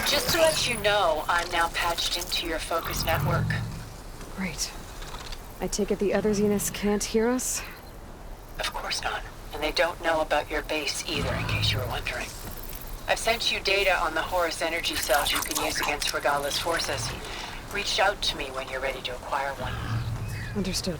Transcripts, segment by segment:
Just to let you know, I'm now patched into your focus network. Great. I take it the other Zeniths can't hear us? Of course not. And they don't know about your base either, in case you were wondering. I've sent you data on the Horus energy cells you can use against Regalla's forces. Reach out to me when you're ready to acquire one. Understood.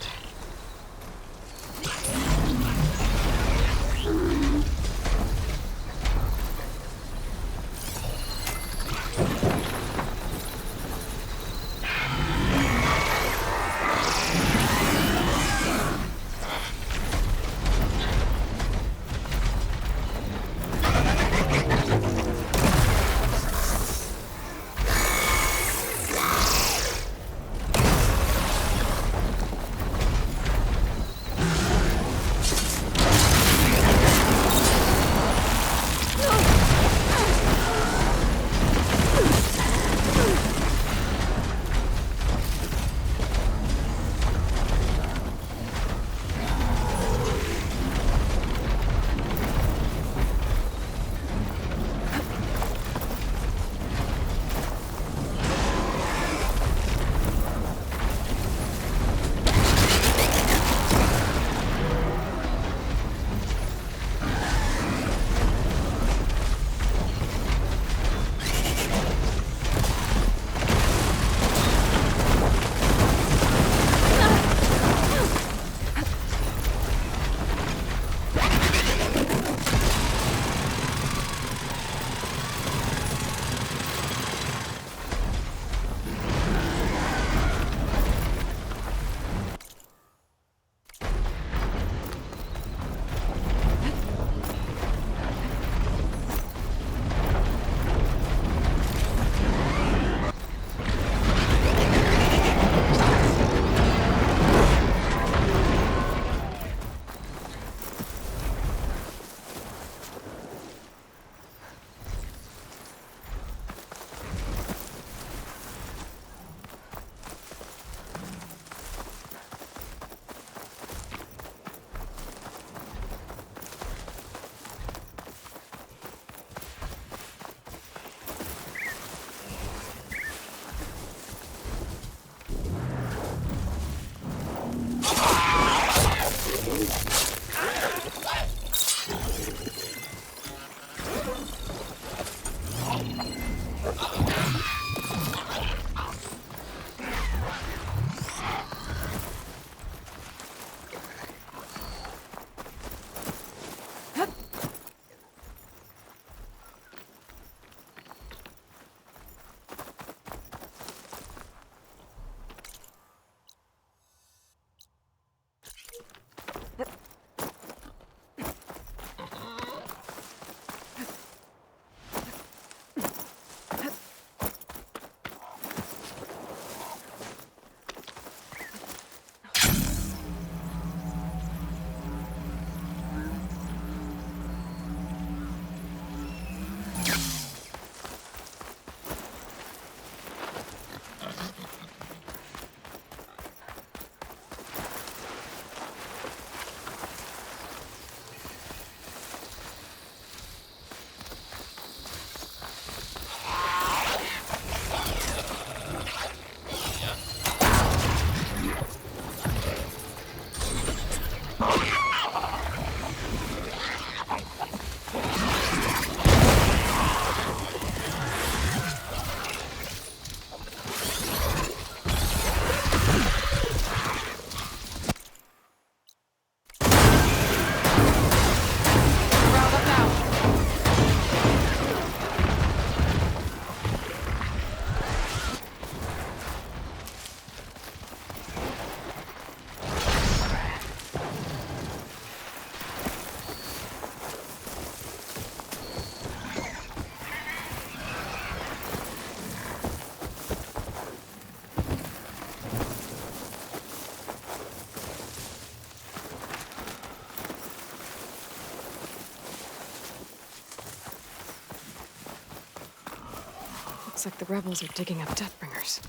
Looks like the rebels are digging up Deathbringers.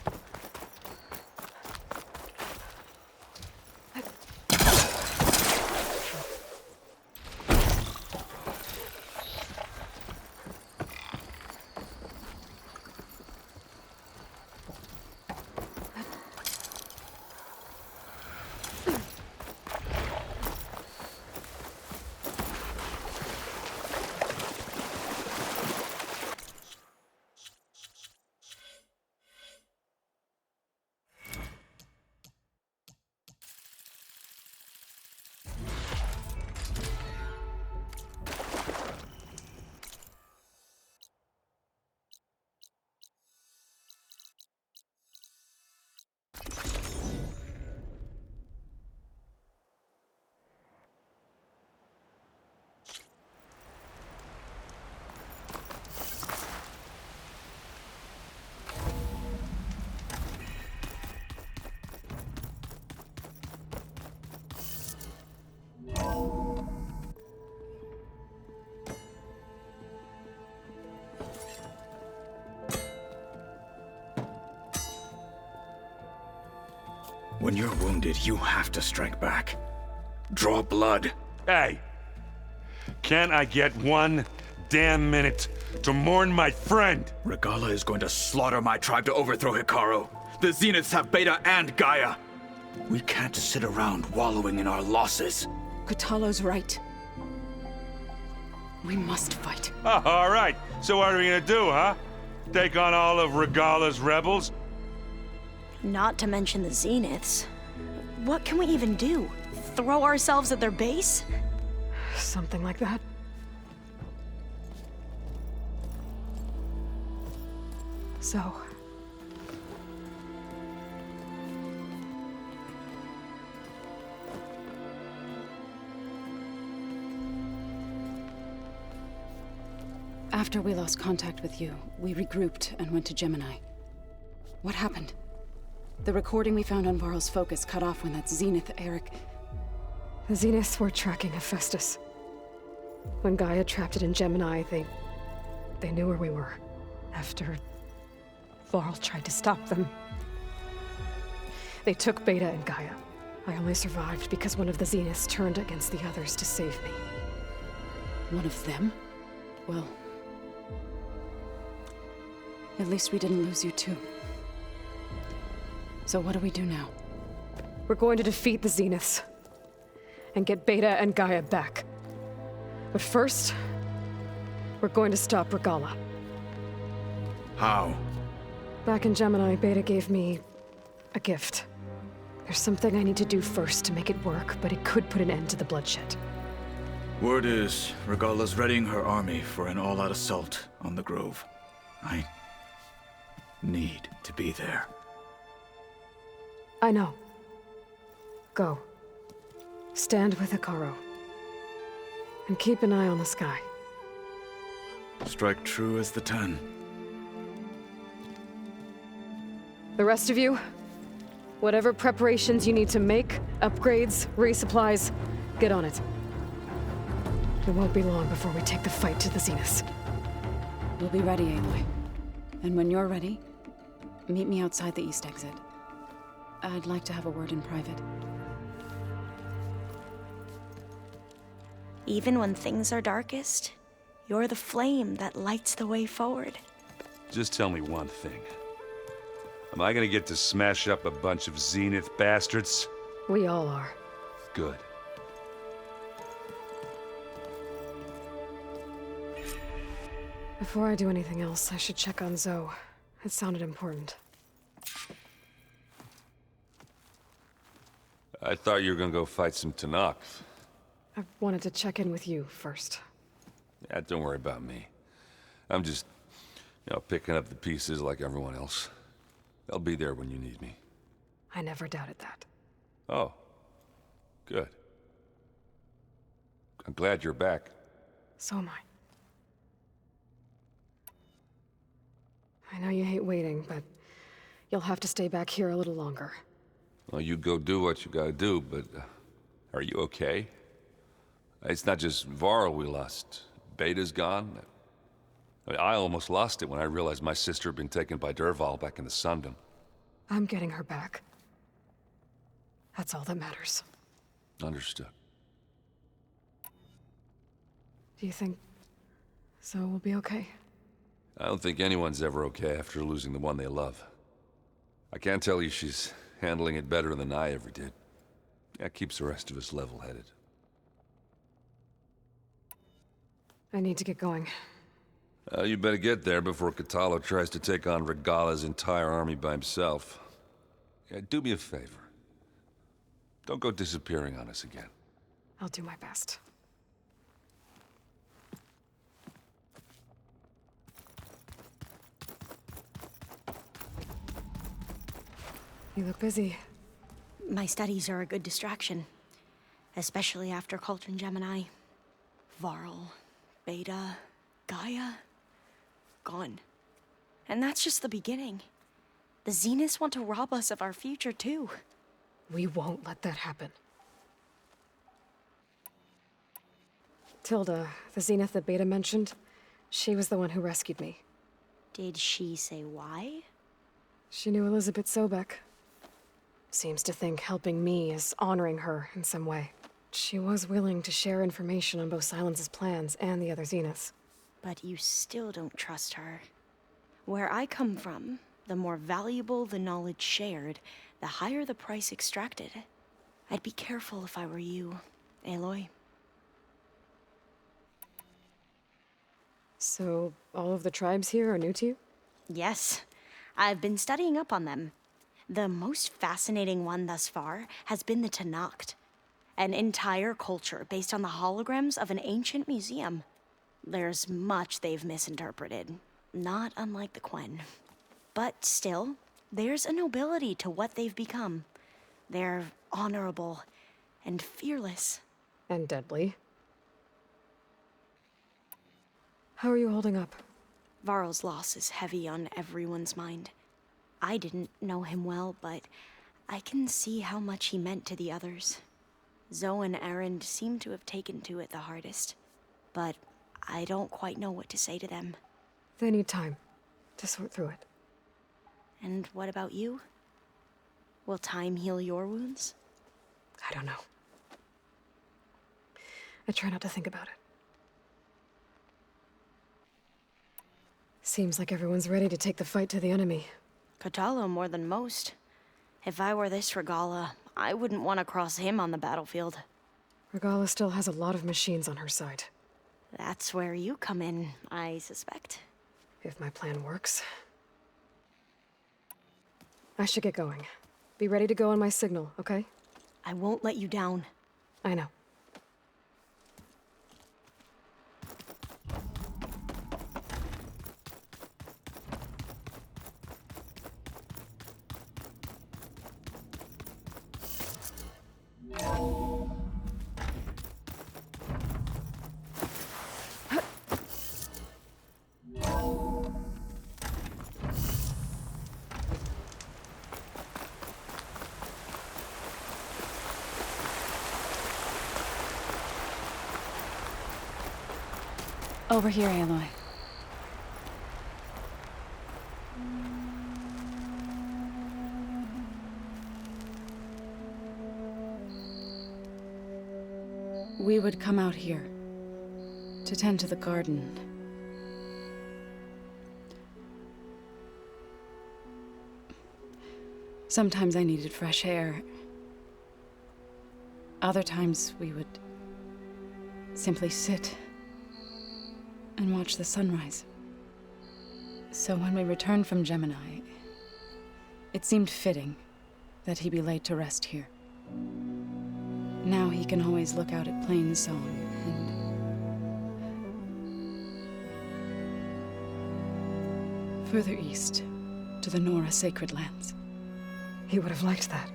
When you're wounded, you have to strike back. Draw blood. Hey! Can't I get one damn minute to mourn my friend? Regalla is going to slaughter my tribe to overthrow Hekaroo. The Zeniths have Beta and Gaia. We can't sit around wallowing in our losses. Kotallo's right. We must fight. Oh, all right. So what are we gonna do, huh? Take on all of Regalla's rebels? Not to mention the Zeniths. What can we even do? Throw ourselves at their base? Something like that. So... After we lost contact with you, we regrouped and went to Gemini. What happened? The recording we found on Varl's focus cut off when that Zenith, Eric... The Zeniths were tracking Hephaestus. When Gaia trapped it in Gemini, they knew where we were. After Varl tried to stop them. They took Beta and Gaia. I only survived because one of the Zeniths turned against the others to save me. One of them? Well... at least we didn't lose you too. So what do we do now? We're going to defeat the Zeniths. And get Beta and Gaia back. But first, we're going to stop Regalla. How? Back in Gemini, Beta gave me a gift. There's something I need to do first to make it work, but it could put an end to the bloodshed. Word is, Regalla's readying her army for an all-out assault on the Grove. I need to be there. I know. Go. Stand with Hekaroo. And keep an eye on the sky. Strike true as the 10. The rest of you, whatever preparations you need to make, upgrades, resupplies, get on it. It won't be long before we take the fight to the Zeniths. We'll be ready, Aloy. And when you're ready, meet me outside the east exit. I'd like to have a word in private. Even when things are darkest, you're the flame that lights the way forward. Just tell me one thing. Am I gonna get to smash up a bunch of Zenith bastards? We all are. Good. Before I do anything else, I should check on Zoe. It sounded important. I thought you were gonna go fight some Tallneck. I wanted to check in with you first. Yeah, don't worry about me. I'm just, picking up the pieces like everyone else. I'll be there when you need me. I never doubted that. Oh. Good. I'm glad you're back. So am I. I know you hate waiting, but you'll have to stay back here a little longer. Well, you go do what you gotta do, but are you okay? It's not just Varl we lost. Beta's gone. I almost lost it when I realized my sister had been taken by Dervahl back in the Sundom. I'm getting her back. That's all that matters. Understood. Do you think Zoe will be okay? I don't think anyone's ever okay after losing the one they love. I can't tell you she's handling it better than I ever did. That keeps the rest of us level-headed. I need to get going. You better get there before Kotallo tries to take on Regalla's entire army by himself. Yeah, do me a favor. Don't go disappearing on us again. I'll do my best. You look busy. My studies are a good distraction. Especially after Cauldron Gemini. Varl, Beta, Gaia, gone. And that's just the beginning. The Zeniths want to rob us of our future, too. We won't let that happen. Tilda, the Zenith that Beta mentioned, she was the one who rescued me. Did she say why? She knew Elizabeth Sobek. Seems to think helping me is honoring her in some way. She was willing to share information on both Silence's plans and the other Zeniths. But you still don't trust her. Where I come from, the more valuable the knowledge shared, the higher the price extracted. I'd be careful if I were you, Aloy. So, all of the tribes here are new to you? Yes, I've been studying up on them. The most fascinating one thus far has been the Tallneck, an entire culture based on the holograms of an ancient museum. There's much they've misinterpreted, not unlike the Quen. But still, there's a nobility to what they've become. They're honorable and fearless. And deadly. How are you holding up? Varl's loss is heavy on everyone's mind. I didn't know him well, but I can see how much he meant to the others. Zoe and Erend seem to have taken to it the hardest, but I don't quite know what to say to them. They need time to sort through it. And what about you? Will time heal your wounds? I don't know. I try not to think about it. Seems like everyone's ready to take the fight to the enemy. Kotallo more than most. If I were this Regalla, I wouldn't want to cross him on the battlefield. Regalla still has a lot of machines on her side. That's where you come in, I suspect. If my plan works. I should get going. Be ready to go on my signal, okay? I won't let you down. I know. Over here, Aloy. We would come out here to tend to the garden. Sometimes I needed fresh air. Other times we would simply sit and watch the sunrise. So when we returned from Gemini, it seemed fitting that he be laid to rest here. Now he can always look out at Plain Song and further east to the Nora sacred lands. He would have liked that.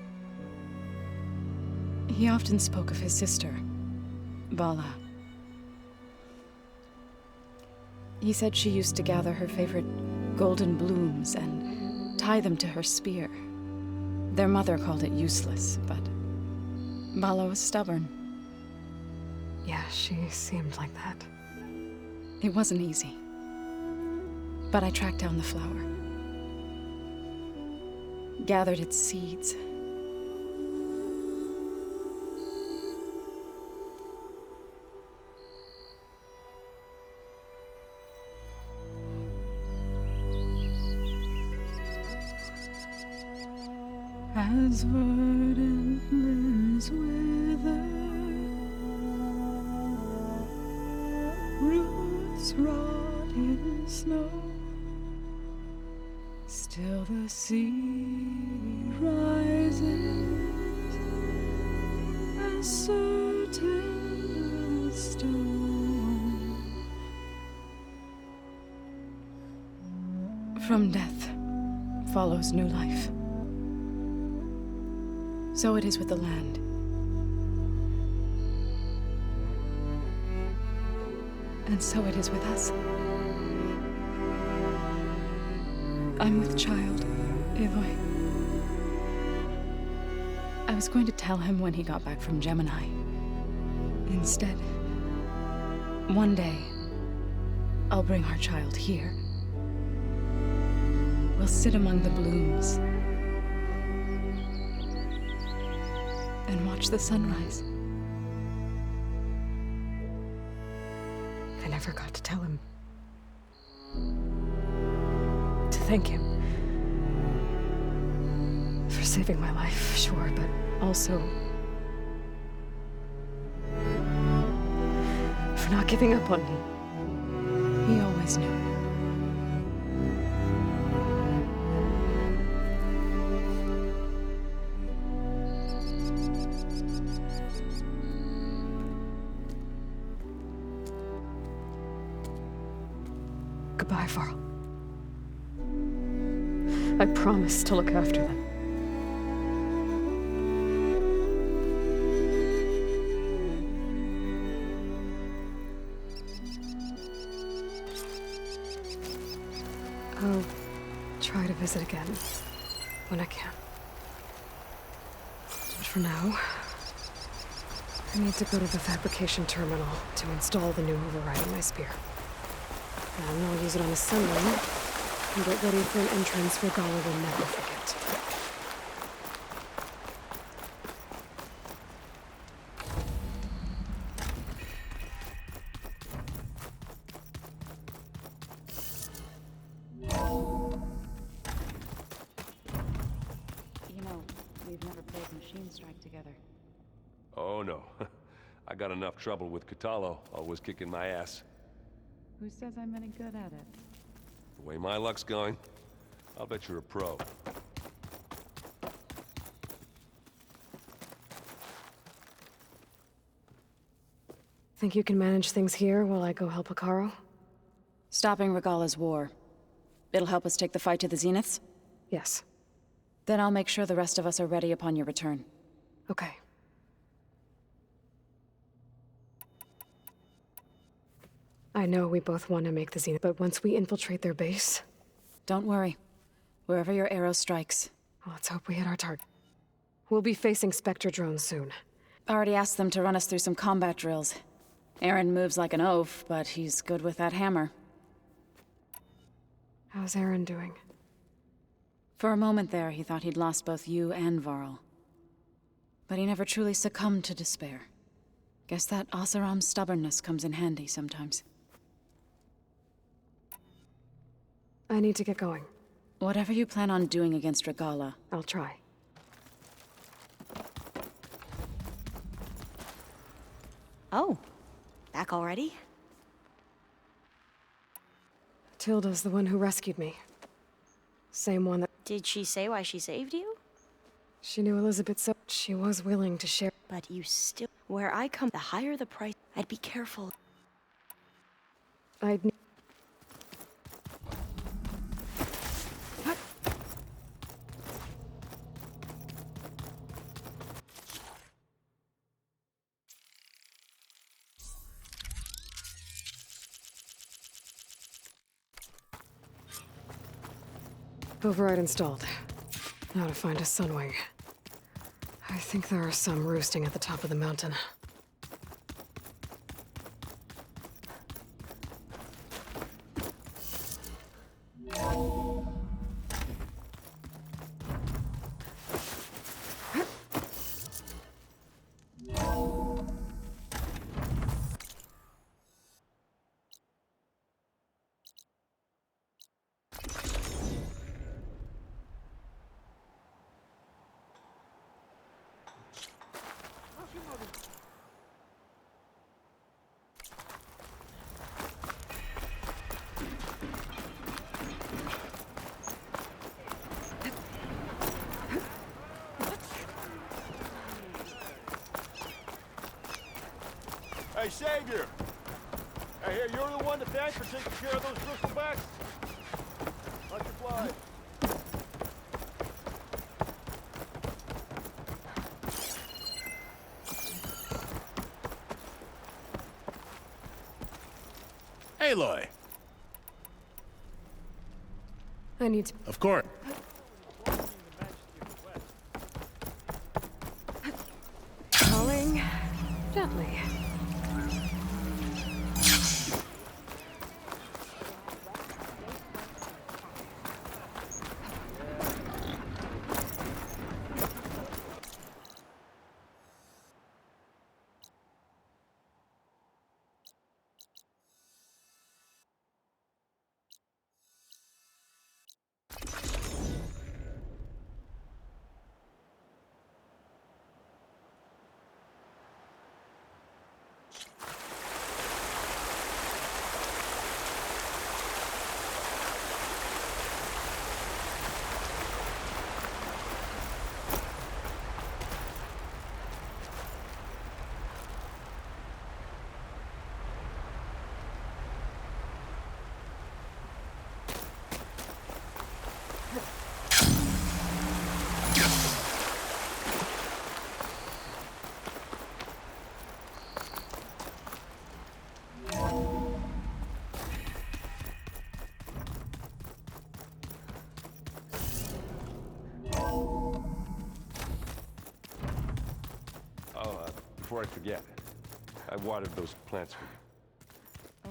He often spoke of his sister, Bala. He said she used to gather her favorite golden blooms and tie them to her spear. Their mother called it useless, but Bala was stubborn. Yeah, she seemed like that. It wasn't easy. But I tracked down the flower. Gathered its seeds. As verdant limbs wither, roots rot in snow, still the sea rises as certain as stone. From death follows new life. So it is with the land. And so it is with us. I'm with child, Aloy. I was going to tell him when he got back from Gemini. Instead, one day, I'll bring our child here. We'll sit among the blooms. and watch the sunrise. I never got to tell him. To thank him. For saving my life, sure, but also for not giving up on me. He always knew. Goodbye, Varl. I promise to look after them. I'll try to visit again when I can. But for now, I need to go to the fabrication terminal to install the new override in my spear. Then I'll use it on a sunlight and get ready for an entrance Regalla will never forget. You know, we've never played Machine Strike together. Oh no. I got enough trouble with Kotallo, always kicking my ass. Who says I'm any good at it? The way my luck's going, I'll bet you're a pro. Think you can manage things here while I go help Hekaroo? Stopping Regalla's war. It'll help us take the fight to the Zeniths? Yes. Then I'll make sure the rest of us are ready upon your return. Okay. I know we both want to make the Zenith, but once we infiltrate their base... Don't worry. Wherever your arrow strikes. Let's hope we hit our target. We'll be facing Spectre drones soon. Already asked them to run us through some combat drills. Aaron moves like an oaf, but he's good with that hammer. How's Aaron doing? For a moment there, he thought he'd lost both you and Varl. But he never truly succumbed to despair. Guess that Oseram's stubbornness comes in handy sometimes. I need to get going. Whatever you plan on doing against Regalla, I'll try. Oh, back already? Tilda's the one who rescued me. Same one that... Did she say why she saved you? She knew Elizabeth, so she was willing to share. But you still... Where I come, the higher the price, I'd be careful. I'd... Override installed. Now to find a sunwing. I think there are some roosting at the top of the mountain. Hey, Savior! I hear you're the one to thank for taking care of those bristlebacks? Like your fly. Aloy! I need to... Of course. Calling... gently. before I forget. I watered those plants for you.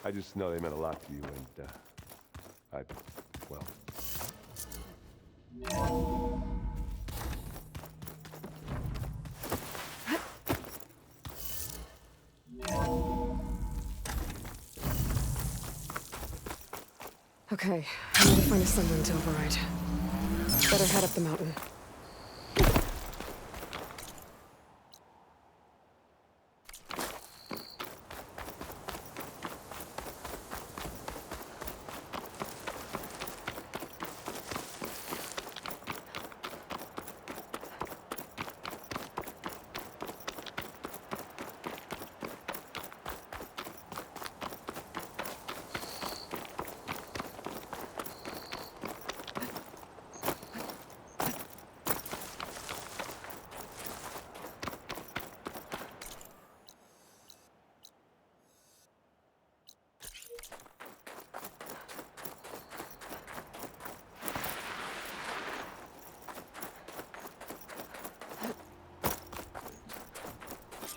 I just know they meant a lot to you, and, well... Okay, I need to find a sunroom to override. Better head up the mountain.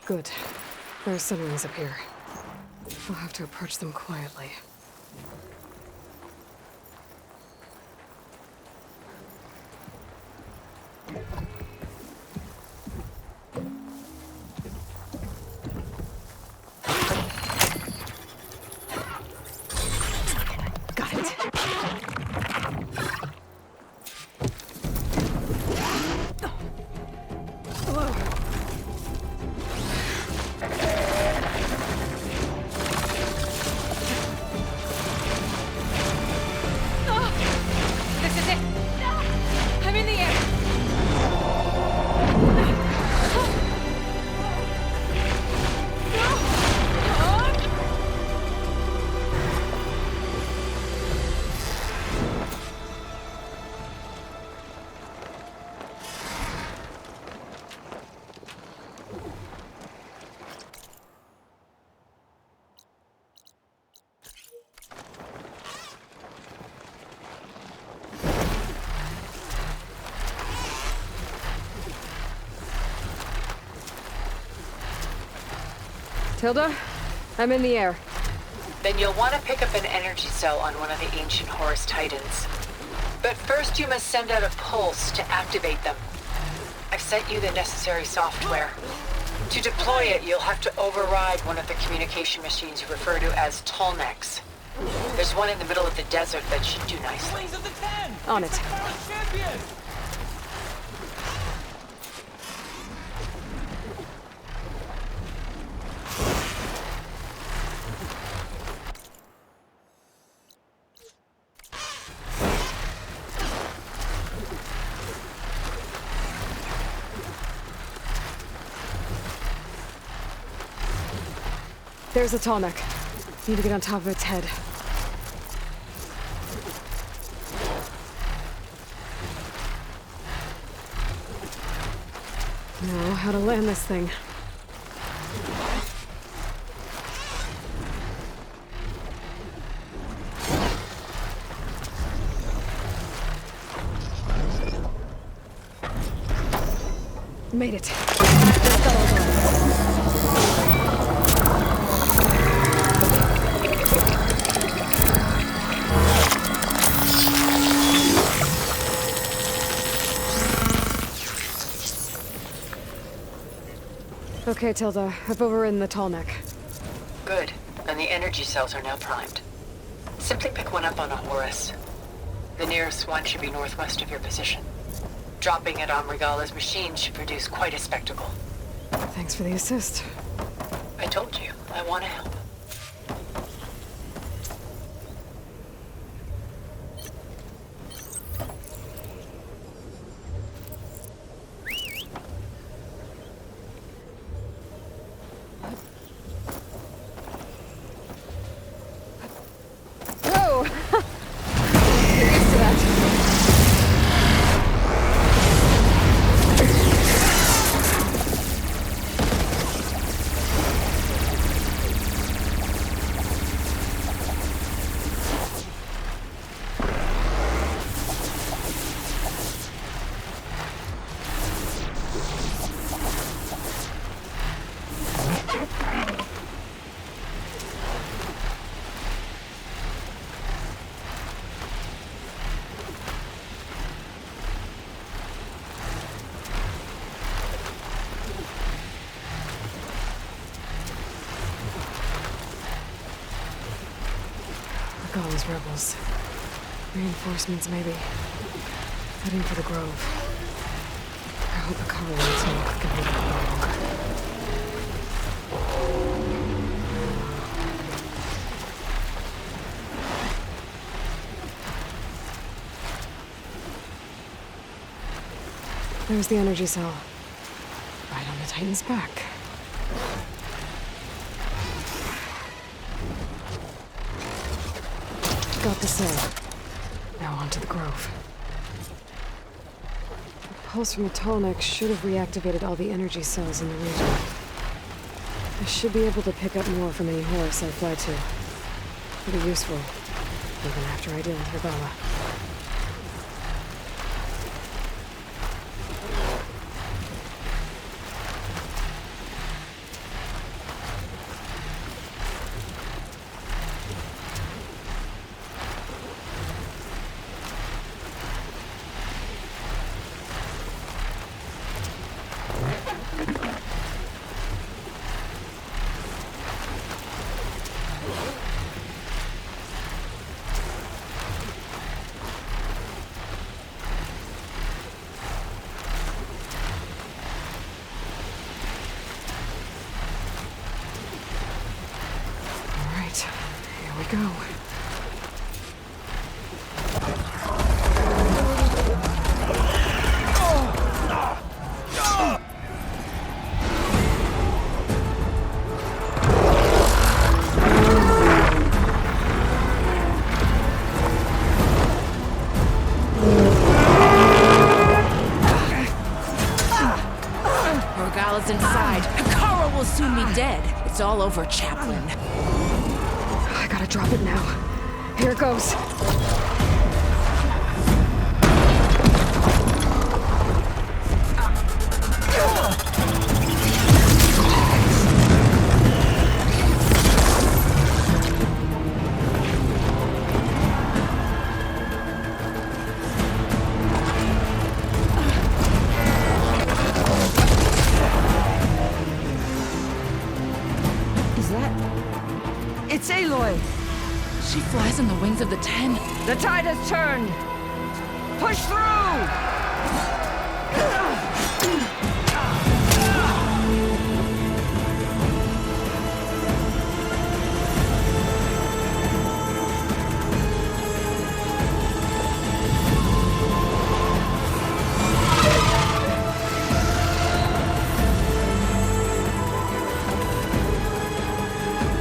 Good. There are sunrooms up here. I'll have to approach them quietly. Got it. Tilda, I'm in the air. Then you'll want to pick up an energy cell on one of the ancient Horus Titans. But first you must send out a pulse to activate them. I've sent you the necessary software. To deploy it, you'll have to override one of the communication machines you refer to as Tallnecks. There's one in the middle of the desert that should do nicely. On it. There's a Tallneck. Need to get on top of its head. Know how to land this thing. Made it. Okay, Tilda. I've overridden the Tallneck. Good. And the energy cells are now primed. Simply pick one up on a Horus. The nearest one should be northwest of your position. Dropping it on Regalla's machine should produce quite a spectacle. Thanks for the assist. I told you, I want to help. Regalla's rebels. Reinforcements, maybe. Heading for the grove. I hope Hekaroo and Tallneck can hold it long. There's the energy cell. Right on the Titan's back. Got the cell. Now on to the grove. The pulse from the Tallneck should have reactivated all the energy cells in the region. I should be able to pick up more from any Horus I fly to. It'll be useful, even after I deal with Regalla. Here we go. Regalla's inside. Hekaroo will soon be dead. It's all over, Chaplain. I gotta drop it now. Here it goes. It's Aloy! She flies on the wings of the 10. The tide has turned! Push through!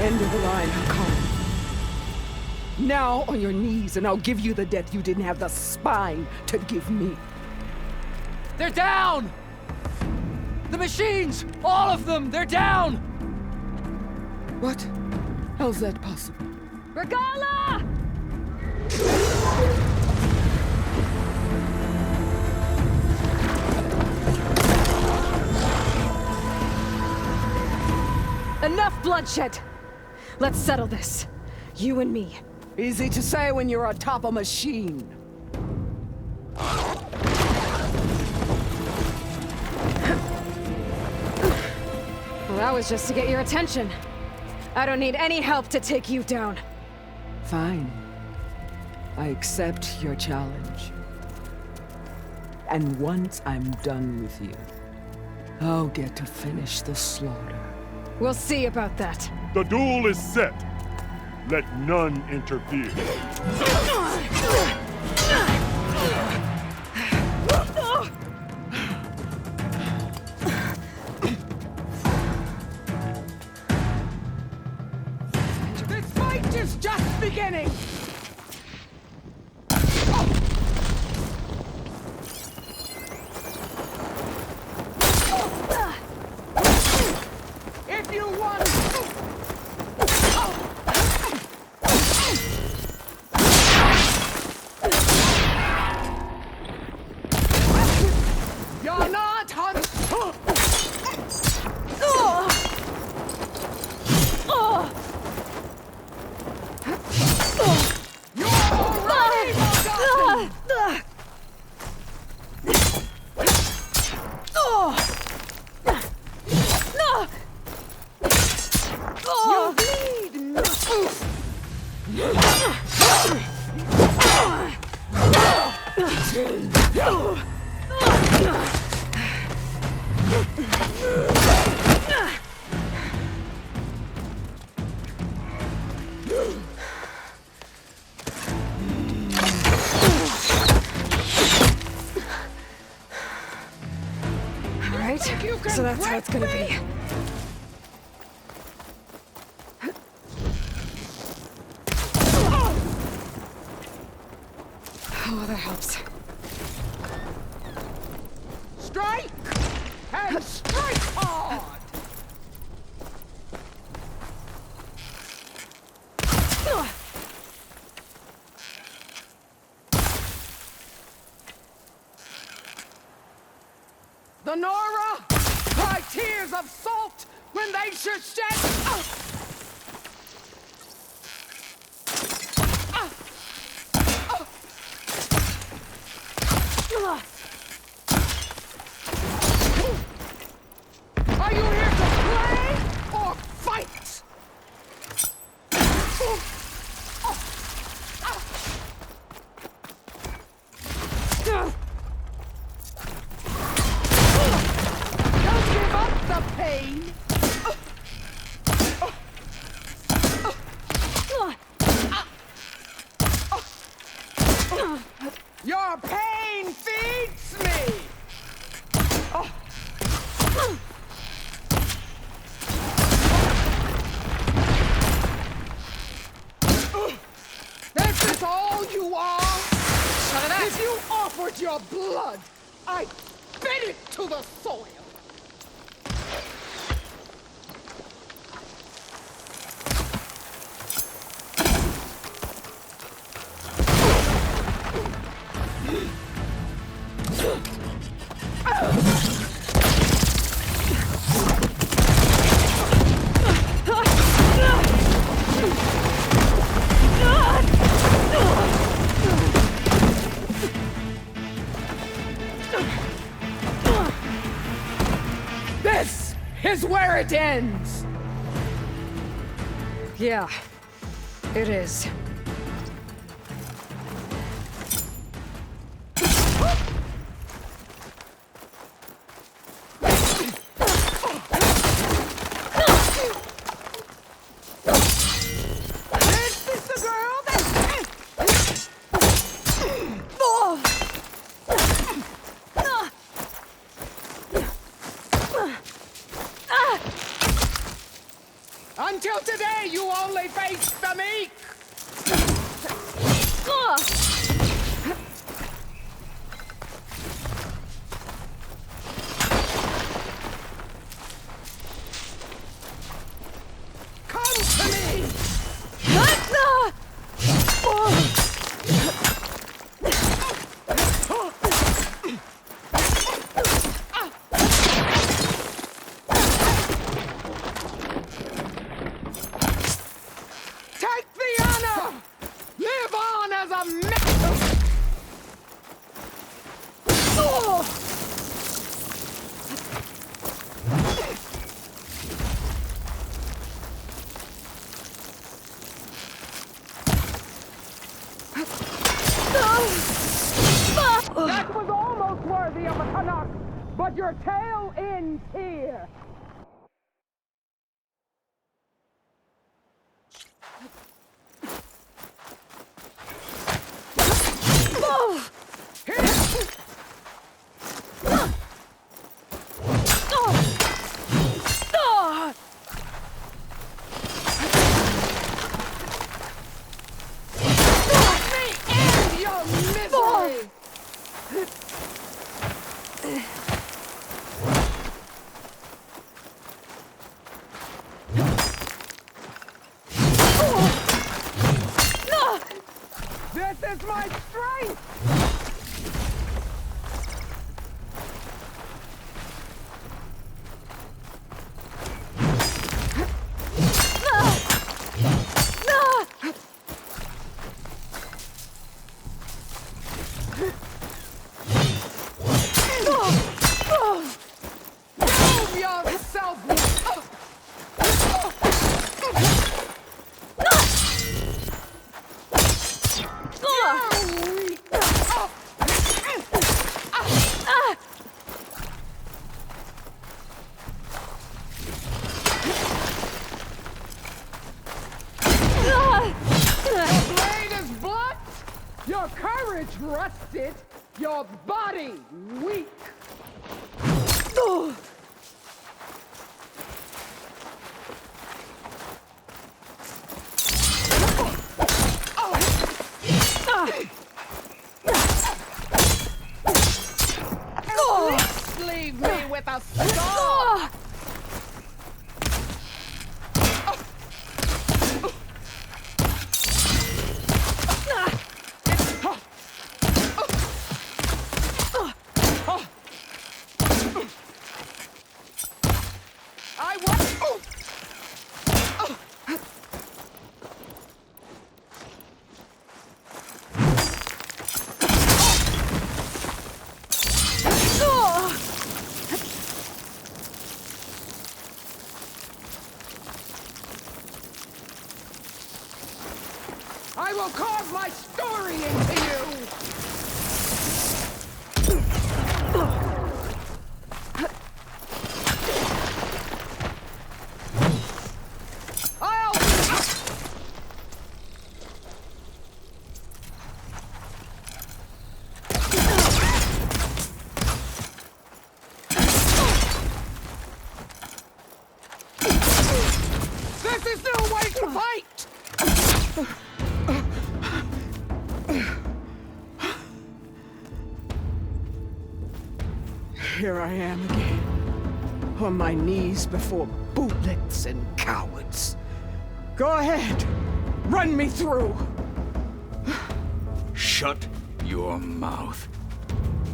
End of the line, Hekaroo. Now on your knees, and I'll give you the death you didn't have the spine to give me. They're down! The machines! All of them! They're down! What? How's that possible? Regalla! Enough bloodshed! Let's settle this. You and me. Easy to say when you're atop a machine. Well, that was just to get your attention. I don't need any help to take you down. Fine. I accept your challenge. And once I'm done with you, I'll get to finish the slaughter. We'll see about that. The duel is set. Let none interfere. This fight is just beginning! If you want... right, so that's how it's gonna be. Oh, that helps. Strike! And strike hard! The Nora cry tears of salt when they should shed. Are you here to play or fight? Don't give up the pain. Your pain feeds me. This is all you are? If you offered your blood, I'd spit it to the soil. This is where it ends! Yeah, it is. This is the girl that... Until today, you only faced the meek! Come to me! Take the honor! Live on as a man! That was almost worthy of a Tallneck, but your tale ends here. This is my strength! Prove yourself! Your courage rusted, your body weak. with a sword! I will carve my story into you! This is no way to fight! Here I am again, on my knees before bootlets and cowards. Go ahead, run me through. Shut your mouth,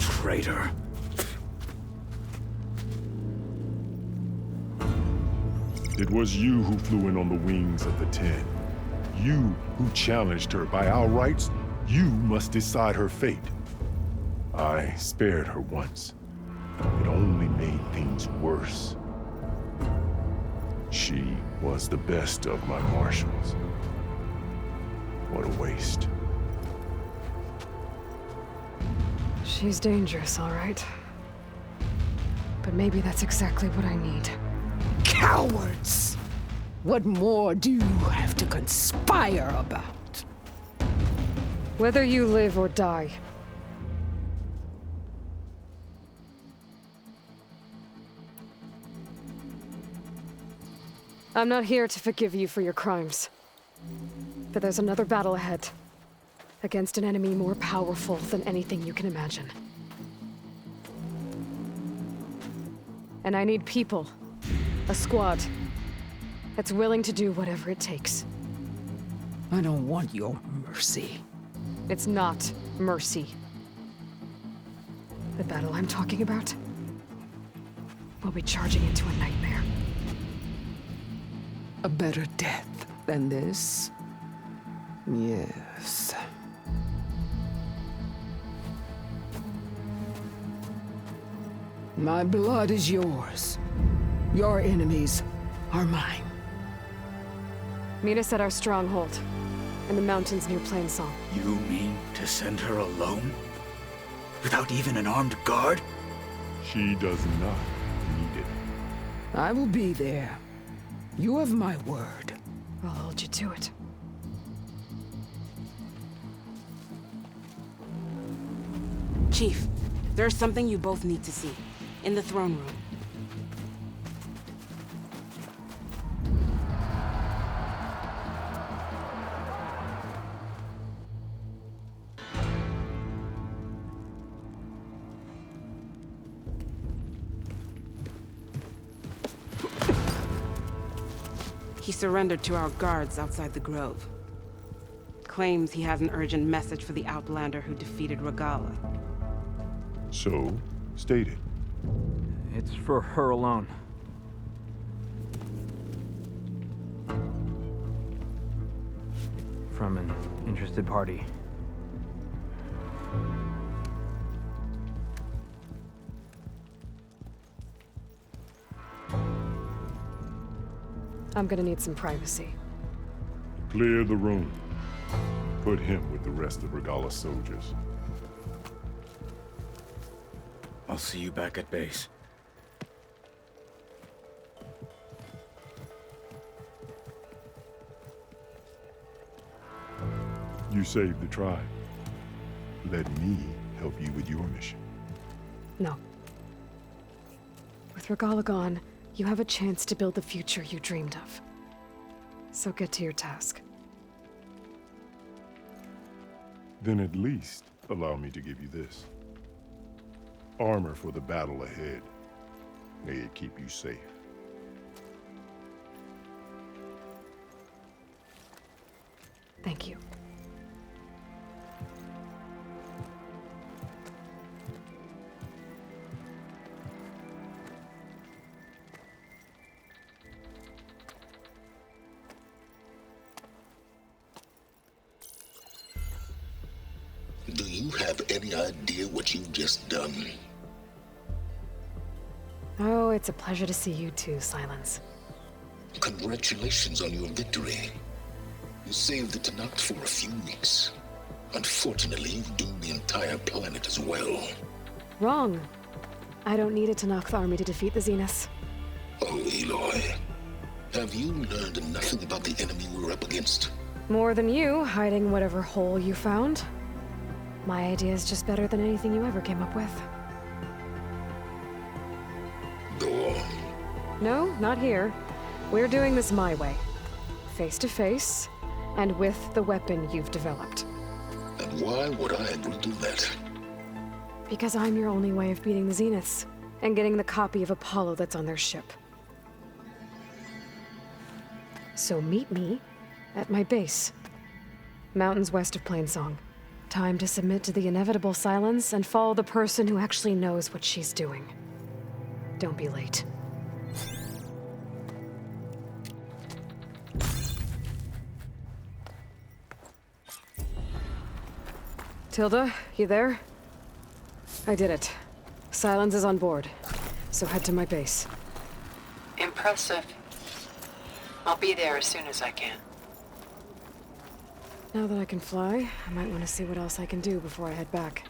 traitor. It was you who flew in on the wings of the 10. You who challenged her. By our rights, you must decide her fate. I spared her once. It only made things worse. She was the best of my marshals. What a waste. She's dangerous, all right. But maybe that's exactly what I need. Cowards! What more do you have to conspire about? Whether you live or die. I'm not here to forgive you for your crimes. But there's another battle ahead. Against an enemy more powerful than anything you can imagine. And I need people. A squad. That's willing to do whatever it takes. I don't want your mercy. It's not mercy. The battle I'm talking about will be charging into a nightmare. A better death than this? Yes. My blood is yours. Your enemies are mine. Meet us at our stronghold, in the mountains near Plainsong. You mean to send her alone? Without even an armed guard? She does not need it. I will be there. You have my word. I'll hold you to it. Chief, there's something you both need to see. In the throne room. He surrendered to our guards outside the grove. Claims he has an urgent message for the Outlander who defeated Regalla. So, state it. It's for her alone. From an interested party. I'm gonna need some privacy. Clear the room. Put him with the rest of Regalla's soldiers. I'll see you back at base. You saved the tribe. Let me help you with your mission. No. With Regalla gone, you have a chance to build the future you dreamed of. So get to your task. Then at least allow me to give you this. Armor for the battle ahead. May it keep you safe. Thank you. Do you have any idea what you've just done? Oh, it's a pleasure to see you too, Silence. Congratulations on your victory. You saved the Tallneck for a few weeks. Unfortunately, you've doomed the entire planet as well. Wrong. I don't need a Tallneck army to defeat the Zeniths. Oh, Aloy. Have you learned nothing about the enemy we're up against? More than you, hiding whatever hole you found. My idea is just better than anything you ever came up with. Go on. No, not here. We're doing this my way. Face to face, and with the weapon you've developed. And why would I agree to that? Because I'm your only way of beating the Zeniths, and getting the copy of Apollo that's on their ship. So meet me at my base. Mountains west of Plainsong. Time to submit to the inevitable silence and follow the person who actually knows what she's doing. Don't be late. Tilda, you there? I did it. Silence is on board, so head to my base. Impressive. I'll be there as soon as I can. Now that I can fly, I might want to see what else I can do before I head back.